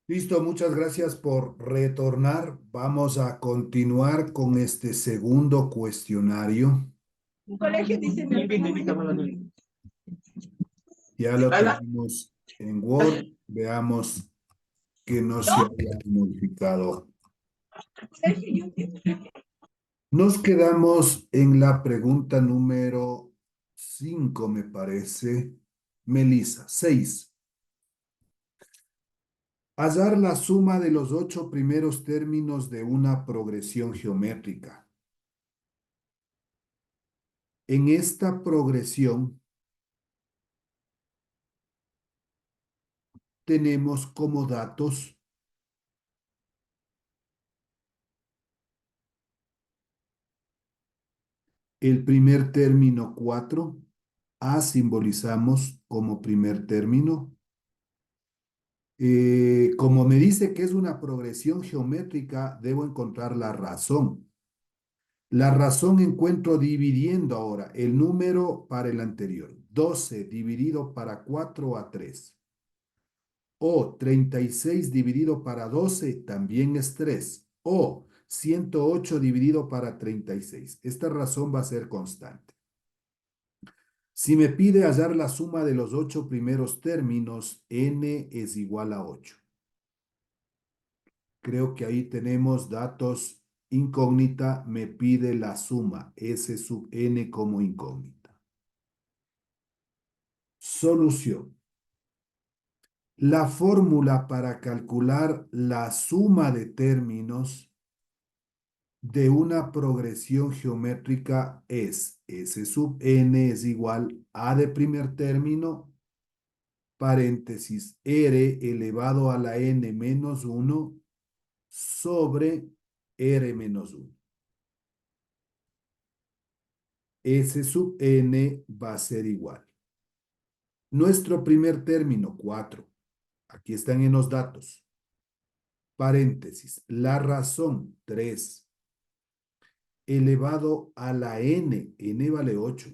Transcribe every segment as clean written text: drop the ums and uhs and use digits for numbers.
Listo, muchas gracias por retornar. Vamos a continuar con este segundo cuestionario. Un colegio dice... Ya lo tenemos en Word. Veamos que no se haya modificado. Nos quedamos en la pregunta número 5, me parece. Melissa, 6. Hallar la suma de los 8 primeros términos de una progresión geométrica. En esta progresión tenemos como datos el primer término 4, A simbolizamos como primer término. Como me dice que es una progresión geométrica, debo encontrar la razón. La razón encuentro dividiendo ahora el número para el anterior. 12 dividido para 4 a 3. O 36 dividido para 12 también es 3. O 108 dividido para 36. Esta razón va a ser constante. Si me pide hallar la suma de los 8 primeros términos, n es igual a 8. Creo que ahí tenemos datos incógnita, me pide la suma, S sub n como incógnita. Solución. La fórmula para calcular la suma de términos de una progresión geométrica es S sub n es igual a de primer término, paréntesis, r elevado a la n menos 1 sobre r menos 1. S sub n va a ser igual. Nuestro primer término, 4. Aquí están en los datos. Paréntesis, la razón, 3. Elevado a la n vale 8,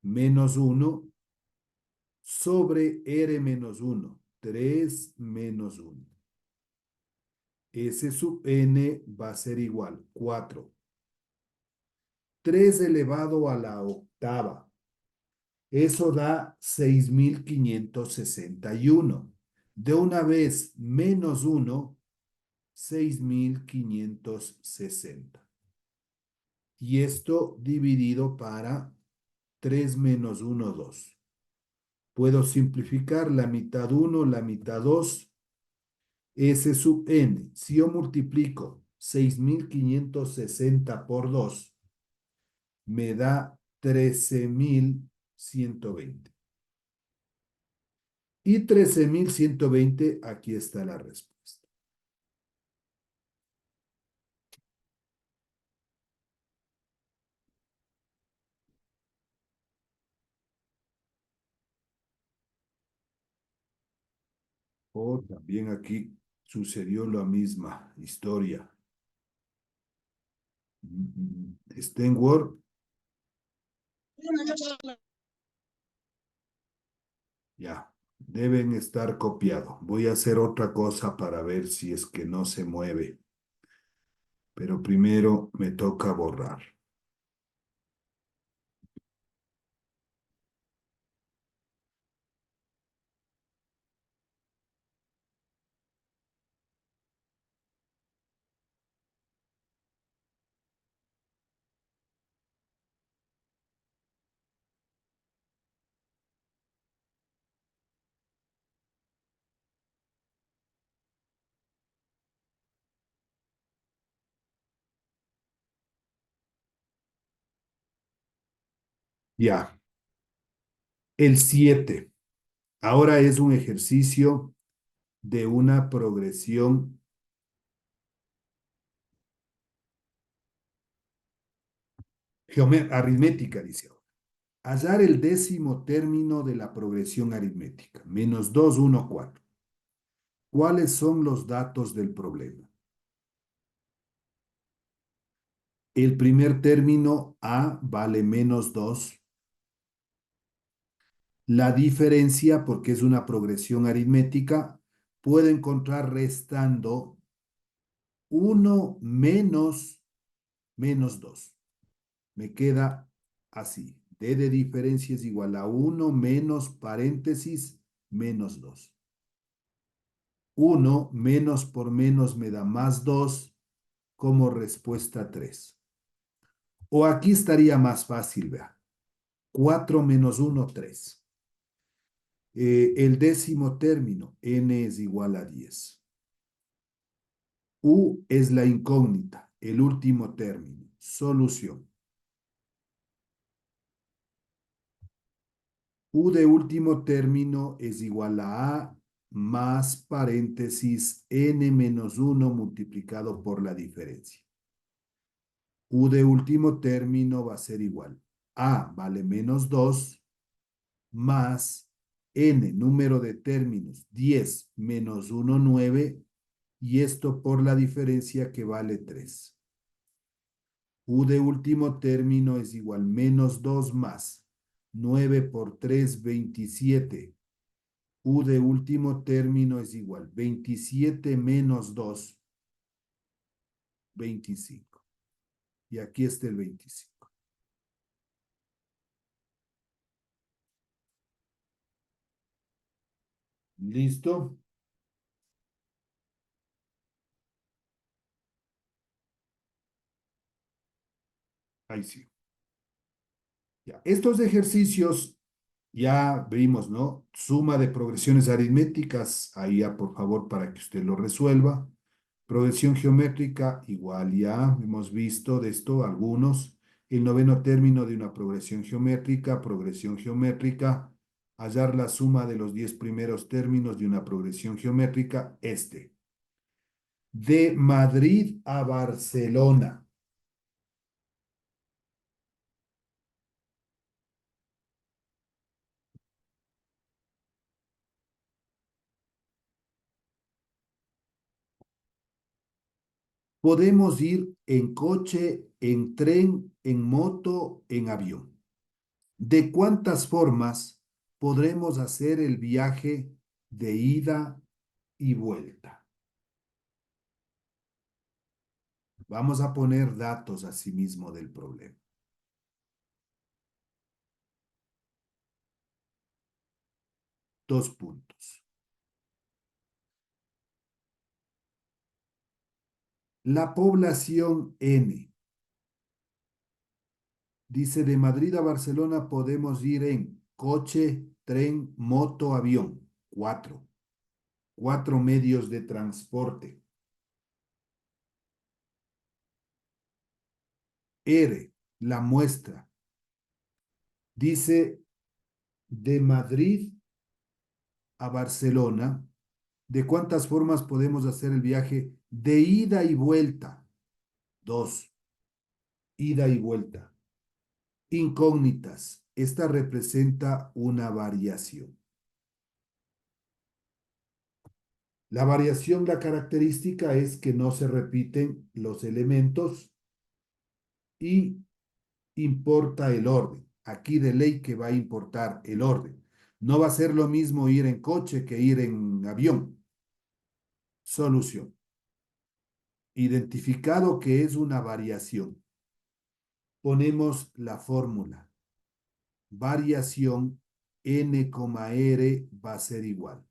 menos 1 sobre r menos 1, 3 menos 1. S sub n va a ser igual, 4. 3 elevado a la octava. Eso da 6.561. De una vez, menos 1, 6.560. Y esto dividido para 3 menos 1, 2. Puedo simplificar la mitad 1, la mitad 2. S sub n. Si yo multiplico 6.560 por 2, me da 13.120. Y 13.120, aquí está la respuesta. O también aquí sucedió la misma historia. ¿Está en Word? Ya, deben estar copiados. Voy a hacer otra cosa para ver si es que no se mueve. Pero primero me toca borrar. Ya, el 7. Ahora es un ejercicio de una progresión aritmética, dice ahora. Hallar el décimo término de la progresión aritmética. Menos 2, 1, 4. ¿Cuáles son los datos del problema? El primer término A vale menos 2. La diferencia, porque es una progresión aritmética, puedo encontrar restando 1 menos 2. Me queda así. D de diferencia es igual a 1 menos paréntesis menos 2. 1 menos por menos me da más 2 como respuesta 3. O aquí estaría más fácil, vea. 4 menos 1, 3. El décimo término, n es igual a 10. U es la incógnita, el último término. Solución. U de último término es igual a más paréntesis n menos 1 multiplicado por la diferencia. U de último término va a ser igual. A vale menos 2 más n, número de términos, 10 menos 1, 9, y esto por la diferencia que vale 3. U de último término es igual menos 2 más 9 por 3, 27. U de último término es igual 27 menos 2, 25. Y aquí está el 25. ¿Listo? Ahí sí. Ya. Estos ejercicios ya vimos, ¿no? Suma de progresiones aritméticas, ahí ya por favor para que usted lo resuelva. Progresión geométrica, igual ya hemos visto de esto algunos. El noveno término de una progresión geométrica, hallar la suma de los 10 primeros términos de una progresión geométrica, este. De Madrid a Barcelona. Podemos ir en coche, en tren, en moto, en avión. ¿De cuántas formas podremos hacer el viaje de ida y vuelta? Vamos a poner datos asimismo del problema. 2 puntos. La población N. Dice, de Madrid a Barcelona podemos ir en coche, tren, moto, avión. 4. 4 medios de transporte. R, la muestra. Dice, de Madrid a Barcelona, ¿de cuántas formas podemos hacer el viaje de ida y vuelta? 2. Ida y vuelta. Incógnitas. Esta representa una variación. La variación, la característica es que no se repiten los elementos y importa el orden. Aquí de ley que va a importar el orden. No va a ser lo mismo ir en coche que ir en avión. Solución. Identificado que es una variación, ponemos la fórmula. Variación n, r va a ser igual.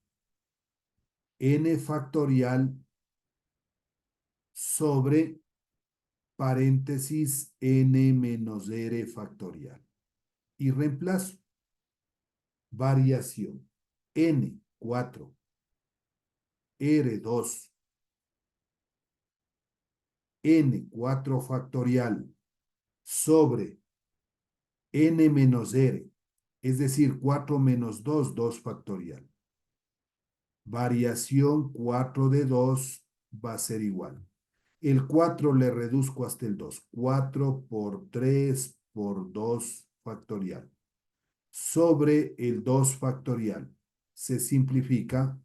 N factorial sobre paréntesis n menos r factorial. Y reemplazo. Variación n, 4, r, 2, n, 4 factorial sobre n menos r, es decir, 4 menos 2, 2 factorial. Variación 4 de 2 va a ser igual. El 4 le reduzco hasta el 2. 4 por 3 por 2 factorial. Sobre el 2 factorial. Se simplifica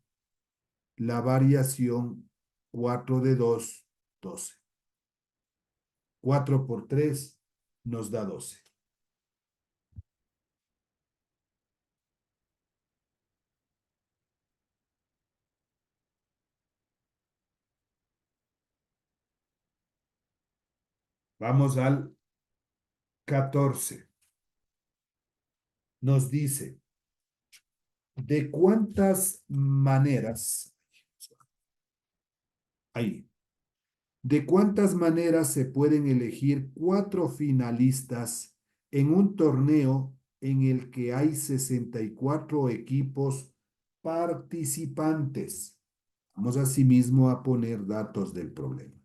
la variación 4 de 2, 12. 4 por 3 nos da 12. Vamos al 14. Nos dice, ¿de cuántas maneras? Ahí. ¿De cuántas maneras se pueden elegir cuatro finalistas en un torneo en el que hay 64 equipos participantes? Vamos asimismo a poner datos del problema.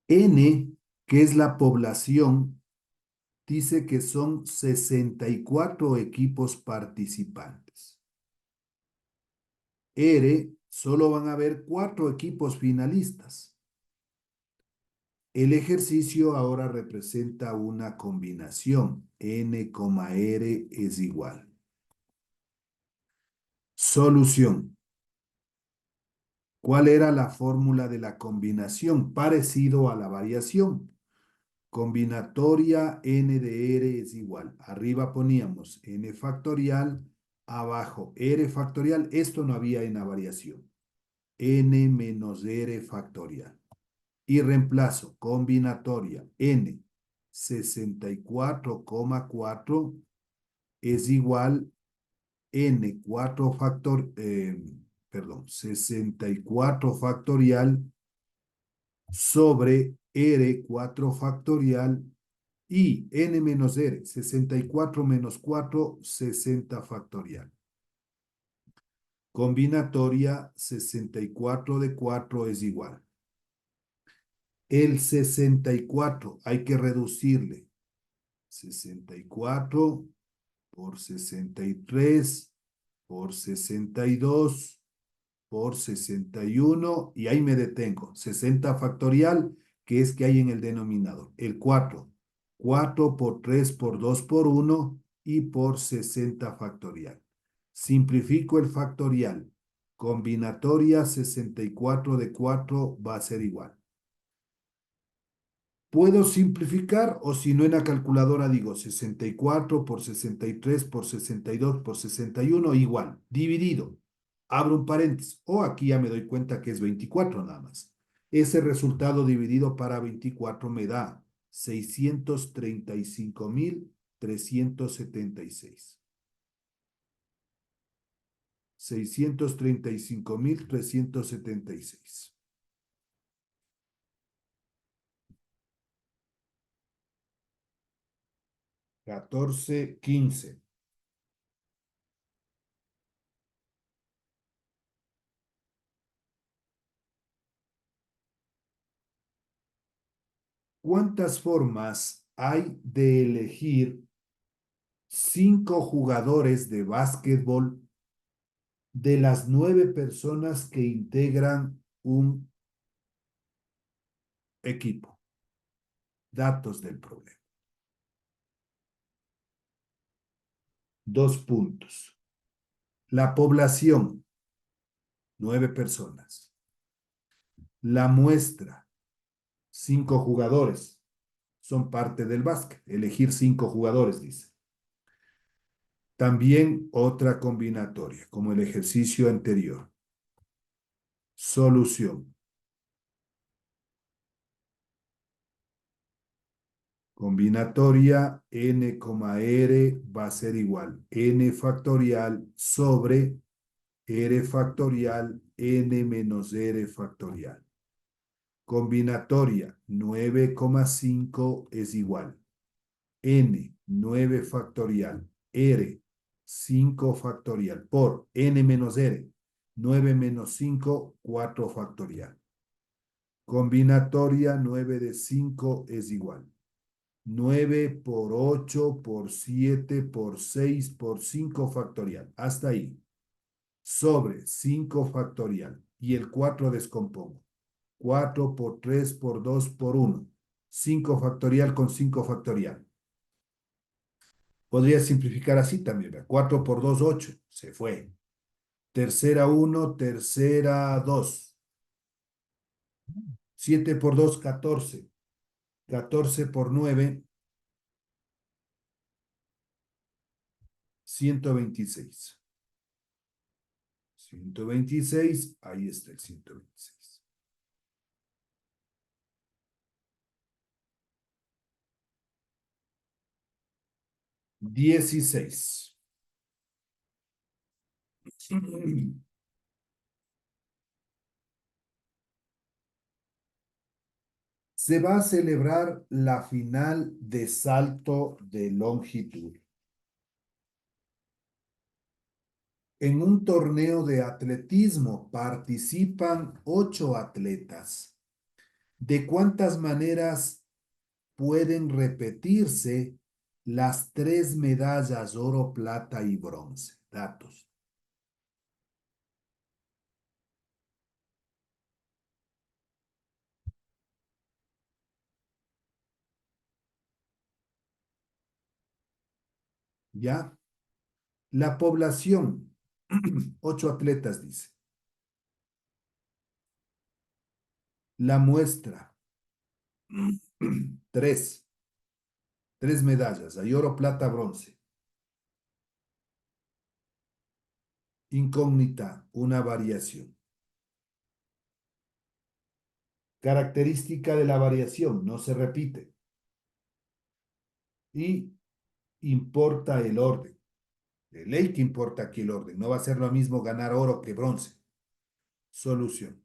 N, que es la población, dice que son 64 equipos participantes. R, solo van a haber cuatro equipos finalistas. El ejercicio ahora representa una combinación. N, R es igual. Solución. ¿Cuál era la fórmula de la combinación? Parecido a la variación. Combinatoria N de R es igual. Arriba poníamos N factorial, abajo R factorial. Esto no había en la variación. N menos R factorial. Y reemplazo combinatoria N 64,4 es igual N 4 factor, perdón, 64 factorial sobre R 4 factorial y N menos R, 64 menos 4, 60 factorial. Combinatoria 64 de 4 es igual. El 64 hay que reducirle. 64 por 63 por 62 por 61 y ahí me detengo. 60 factorial, que es que hay en el denominador. El 4. 4 por 3 por 2 por 1 y por 60 factorial. Simplifico el factorial. Combinatoria 64 de 4 va a ser igual. Puedo simplificar o si no en la calculadora digo 64 por 63 por 62 por 61 igual, dividido. Abro un paréntesis o aquí ya me doy cuenta que es 24 nada más. Ese resultado dividido para 24 me da 635.376. 635.376. 14, 15. ¿Cuántas formas hay de elegir 5 jugadores de básquetbol de las 9 personas que integran un equipo? Datos del problema. 2 puntos. La población, 9 personas. La muestra, 5 jugadores. Son parte del básquet. Elegir 5 jugadores, dice. También otra combinatoria, como el ejercicio anterior. Solución. Combinatoria n, r va a ser igual n factorial sobre r factorial n menos r factorial. Combinatoria 9,5 es igual n 9 factorial r 5 factorial por n menos r 9 menos 5 4 factorial. Combinatoria 9 de 5 es igual 9 por 8 por 7 por 6 por 5 factorial. Hasta ahí. Sobre 5 factorial. Y el 4 descompongo. 4 por 3 por 2 por 1. 5 factorial con 5 factorial. Podría simplificar así también. 4 por 2, 8. Se fue. Tercera 1, tercera 2. 7 por 2, 14. 14 por 9, 126. 126, ahí está el 126. 16. Se va a celebrar la final de salto de longitud. En un torneo de atletismo participan 8 atletas. ¿De cuántas maneras pueden repetirse las 3 medallas oro, plata y bronce? Datos. ¿Ya? La población, 8 atletas, dice. La muestra, tres. 3 medallas. Hay oro, plata, bronce. Incógnita, una variación. Característica de la variación, no se repite. Y importa el orden. De ley que importa aquí el orden. No va a ser lo mismo ganar oro que bronce. Solución.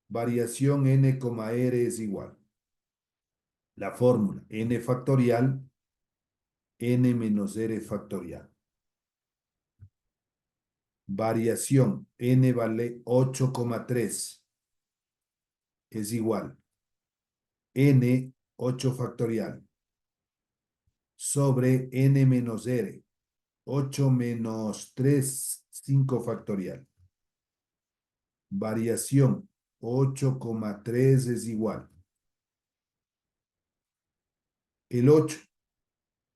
Variación n, r es igual. La fórmula n factorial, n menos r factorial. Variación n vale 8,3 es igual n 8 factorial sobre n menos r. 8 menos 3, 5 factorial. Variación 8,3 es igual. El 8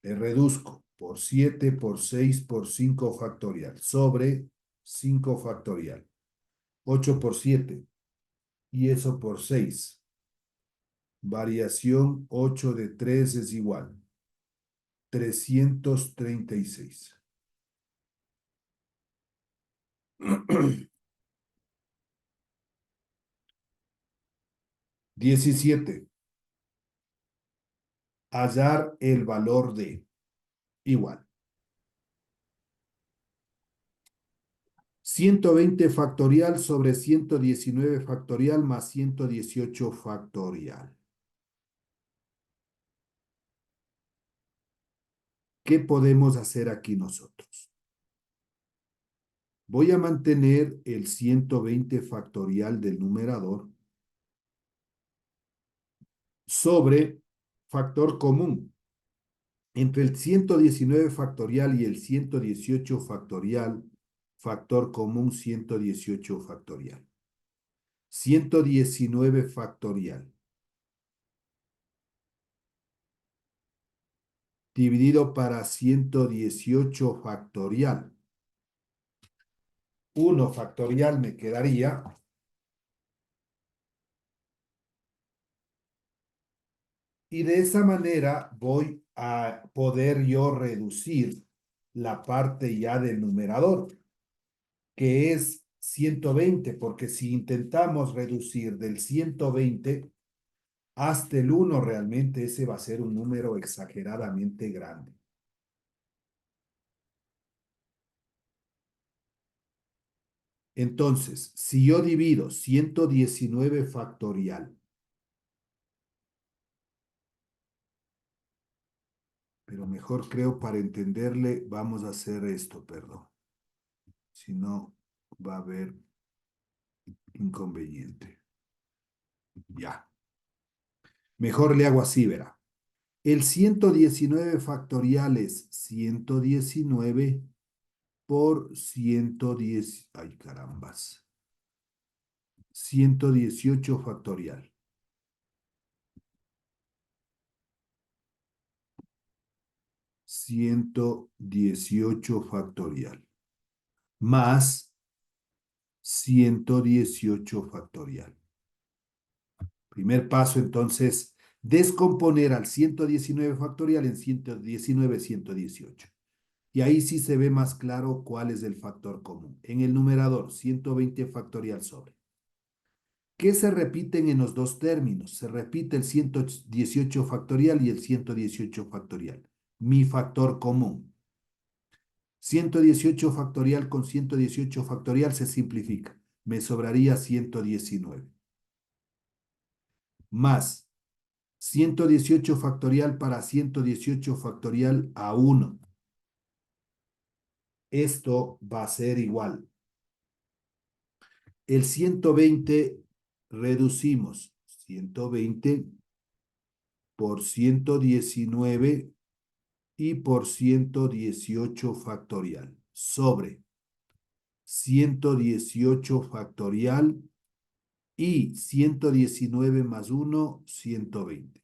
le reduzco por 7 por 6 por 5 factorial sobre 5 factorial. 8 por 7 y eso por 6. Variación 8 de 3 es igual. 336. 17. Hallar el valor de igual. 120 factorial sobre 119 factorial más 118 factorial. ¿Qué podemos hacer aquí nosotros? Voy a mantener el 120 factorial del numerador sobre factor común. Entre el 119 factorial y el 118 factorial, factor común 118 factorial. 119 factorial dividido para 118 factorial. 1 factorial me quedaría. Y de esa manera voy a poder yo reducir la parte ya del numerador, que es 120, porque si intentamos reducir del 120 hasta el 1, realmente ese va a ser un número exageradamente grande. Entonces, si yo divido 119 factorial, pero mejor creo para entenderle, vamos a hacer esto, perdón. Si no, va a haber inconveniente. Ya. Mejor le hago así, verá. El 119 factorial es 119 por 110. Ay, carambas. 118 factorial. 118 factorial. Más 118 factorial. Primer paso, entonces, descomponer al 119 factorial en 119, 118. Y ahí sí se ve más claro cuál es el factor común. En el numerador, 120 factorial sobre. ¿Qué se repiten en los dos términos? Se repite el 118 factorial y el 118 factorial. Mi factor común. 118 factorial con 118 factorial se simplifica. Me sobraría 119. Más 118 factorial para 118 factorial a 1. Esto va a ser igual. El 120 reducimos 120 por 119 y por 118 factorial sobre 118 factorial y 119 más 1, 120.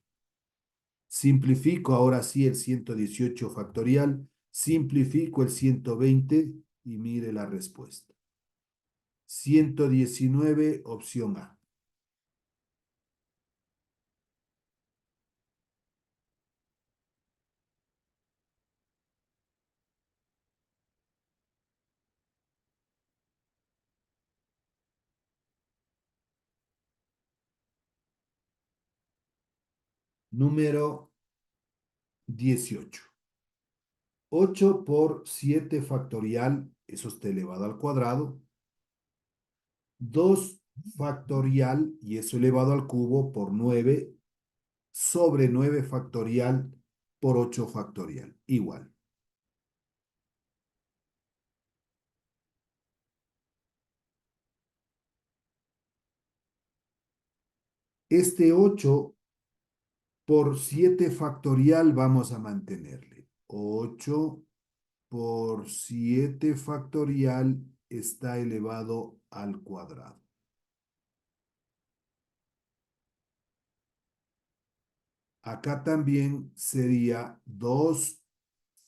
Simplifico ahora sí el 118 factorial, simplifico el 120 y mire la respuesta. 119, opción A. Número 18. 8 por 7 factorial, eso está elevado al cuadrado. 2 factorial, y eso elevado al cubo por 9 sobre 9 factorial por 8 factorial. Igual. Este 8 por 7 factorial vamos a mantenerle. 8 por 7 factorial está elevado al cuadrado. Acá también sería 2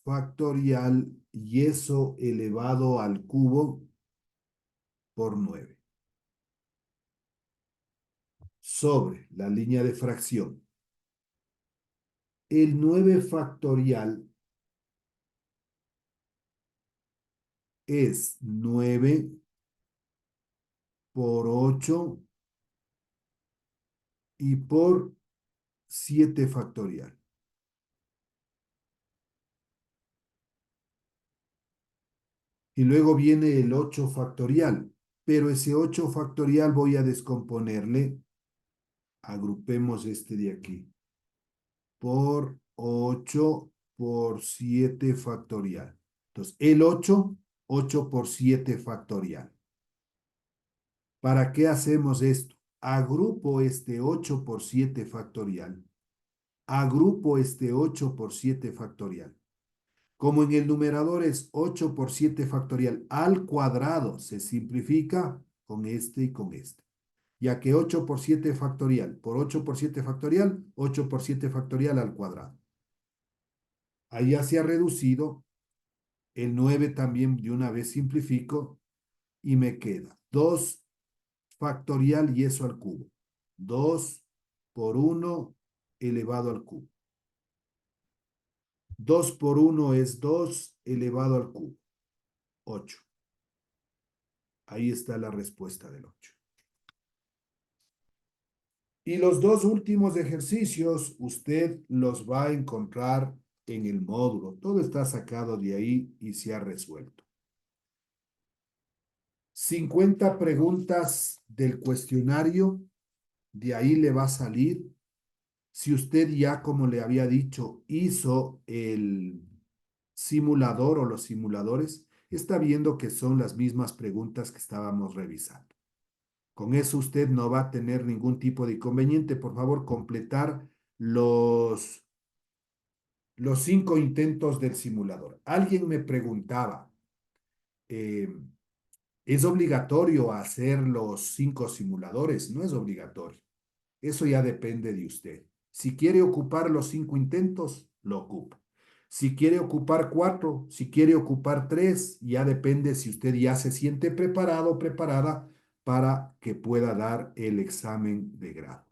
factorial y eso elevado al cubo por 9 sobre la línea de fracción. El 9 factorial es 9 por 8 y por 7 factorial. Y luego viene el 8 factorial, pero ese 8 factorial voy a descomponerle, agrupemos este de aquí, por 8 por 7 factorial. Entonces, el 8, 8 por 7 factorial. ¿Para qué hacemos esto? Agrupo este 8 por 7 factorial. Agrupo este 8 por 7 factorial. Como en el numerador es 8 por 7 factorial al cuadrado, se simplifica con este y con este. Ya que 8 por 7 factorial por 8 por 7 factorial, 8 por 7 factorial al cuadrado. Ahí ya se ha reducido. El 9 también de una vez simplifico y me queda 2 factorial y eso al cubo. 2 por 1 elevado al cubo. 2 por 1 es 2 elevado al cubo. 8. Ahí está la respuesta del 8. Y los dos últimos ejercicios usted los va a encontrar en el módulo. Todo está sacado de ahí y se ha resuelto. 50 preguntas del cuestionario, de ahí le va a salir. Si usted ya, como le había dicho, hizo el simulador o los simuladores, está viendo que son las mismas preguntas que estábamos revisando. Con eso usted no va a tener ningún tipo de inconveniente. Por favor, completar los 5 intentos del simulador. Alguien me preguntaba, eh, ¿es obligatorio hacer los 5 simuladores? No es obligatorio. Eso ya depende de usted. Si quiere ocupar los 5 intentos, lo ocupa. Si quiere ocupar 4, si quiere ocupar 3, ya depende si usted ya se siente preparado o preparada para que pueda dar el examen de grado.